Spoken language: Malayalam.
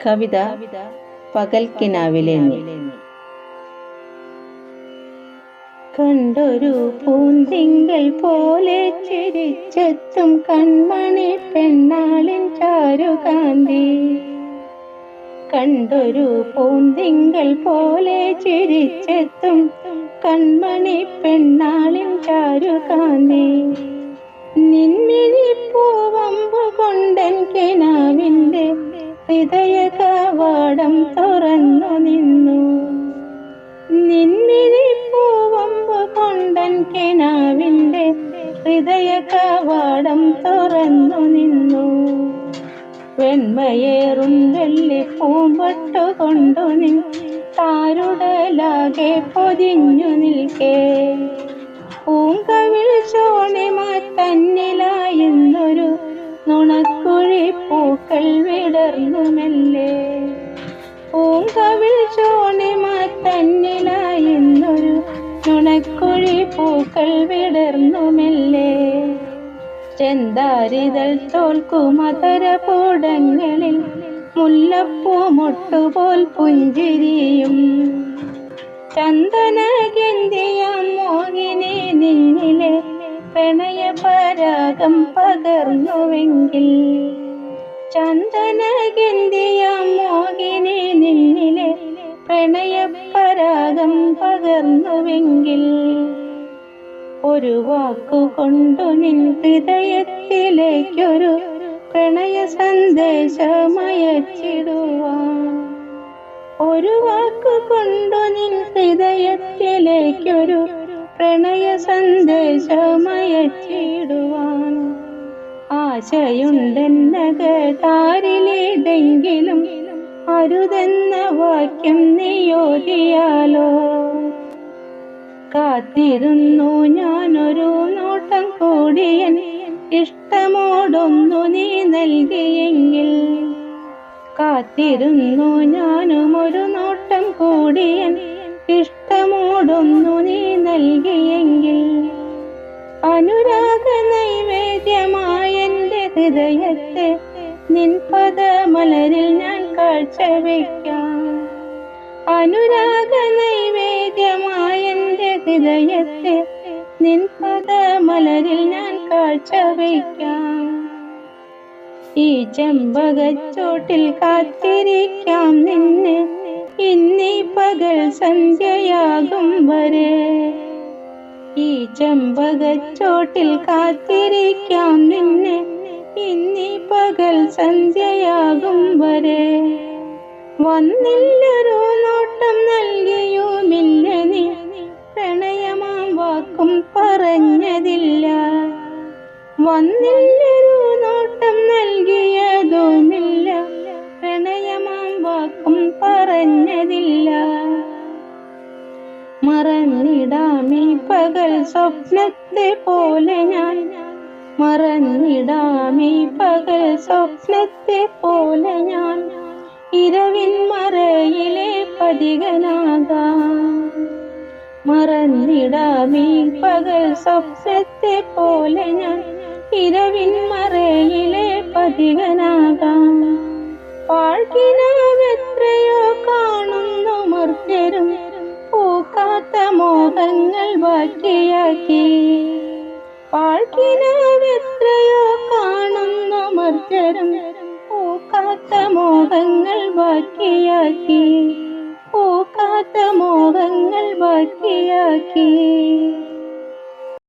കവിത പകൽക്കിനാവിലെ നീ. കണ്ടൊരു പൂന്തിങ്കൾ പോലെ ചിരിച്ചെത്തും കൺമണി പെണ്ണാളിൻ ചാരുകാന്തി. കണ്ടൊരു പൂന്തിങ്കൾ പോലെ ചിരിച്ചെത്തും കൺമണി പെണ്ണാളിൻ ചാരുകാന്തി. നിൻമിഴി പൂവമ്പു കൊണ്ടൻ കിനാവിൻ്റെ ഹൃദയ കവാടം തുറന്നു നിന്നു. നിൻമിഴി പൂവമ്പു കൊണ്ടൻ കിനാവിൻ്റെ ഹൃദയ കവാടം തുറന്നു നിന്നു. വെണ്മയേറും വെള്ളി പൂമ്പൊട്ടുകൊണ്ടു നിൻ താരുടലാകെ പൊതിഞ്ഞു നിൽക്കേ. പൂങ്കവിൾ ചോണിമ തന്നിലായെന്നൊരു നുണക്കുഴി പൂക്കൾ വിടർന്നു മെല്ലെ. പൂങ്കവിൾ ചോണിമ തന്നിലായെന്നൊരു നുണക്കുഴി പൂക്കൾ വിടർന്നു മെല്ലെ. ചെന്താരിതൾ തോൽക്കുമതരപൂടങ്ങളിൽ മുല്ലപ്പൂ മുട്ടുപോൽ പുഞ്ചിരിയും. ചന്ദനഗന്ധിയാം മോഹിനി നിന്നിലെ പ്രണയപരാഗം പകർന്നുവെങ്കിൽ. ചന്ദനഗന്ധിയാം മോഹിനി നിന്നിലെ പ്രണയപരാഗം പകർന്നുവെങ്കിൽ. ഒരു വാക്കുകൊണ്ടു നിൻ ഹൃദയത്തിലേക്കൊരു പ്രണയ സന്ദേശമയച്ചിടുവാൻ. ഒരു വാക്കുകൊണ്ടു നിൻ ഹൃദയത്തിലേക്കൊരു പ്രണയ സന്ദേശമയച്ചിടുവാൻ. ആശയുണ്ടെന്നകതാരിലേതെങ്കിലും അരുതെന്ന വാക്യം നീയോതിയാലോ. കാത്തിരുന്നു ഞാനൊരു നോട്ടം കൂടിയൻ ഇഷ്ടമോടൊന്നു നീ നൽകിയെങ്കിൽ. കാത്തിരുന്നു ഞാനും ഒരു നോട്ടം കൂടിയൻ ഇഷ്ടമോടൊന്നു നീ നൽകിയെങ്കിൽ. അനുരാഗ നൈവേദ്യമായെൻ്റെ ഹൃദയത്തെ നിൻ പദമലരിൽ ഞാൻ കാഴ്ചവെക്കാം. അനുരാഗ നൈവേദ്യമായെൻ്റെ ഹൃദയത്തെ നിൻ പദമലരിൽ ഞാൻ കാഴ്ചവെക്കാം. ഈ ചെമ്പകച്ചോട്ടിൽ കാത്തിരിക്കാം നിന്നെ ഇന്നീ പകൽ സന്ധ്യയാകും വരെ. ഈ ചെമ്പകച്ചോട്ടിൽ കാത്തിരിക്കാം നിന്നെ ഇന്നീ പകൽ സന്ധ്യയാകും വരെ. വന്നില്ലൊരു നോട്ടം നൽകിയുമില്ല നീ പ്രണയമാം വാക്കും പറഞ്ഞതില്ല. വന്നില്ലൊരു നോട്ടം നൽകിയതുമില്ല പ്രണയമാം വാക്കും പറഞ്ഞതില്ല. മറന്നിടാമീ പകൽ സ്വപ്നത്തെ പോലെ ഞാൻ. മറന്നിടാമീ പകൽ സ്വപ്നത്തെ പോലെ ഞാൻ. ഇരവിൻ മറയിലെ പതികനാകാം. മറന്നിടാമീ പകൽ സ്വപ്നത്തെ പോലെ ഞാൻ. ഇരവിൻ മറയിലെ പതികനാകാം. പാഴ്കിനാവെത്രയോ കാണുന്നു മർത്യരും പൂക്കാത്ത മോഹങ്ങൾ ബാക്കിയാക്കി. പാഴ്കിനാവെത്രയോ കാണുന്നു മർത്യരും പൂക്കാത്ത മോഹങ്ങൾ ബാക്കിയാക്കി. പൂക്കാത്ത മോഹങ്ങൾ ബാക്കിയാക്കി.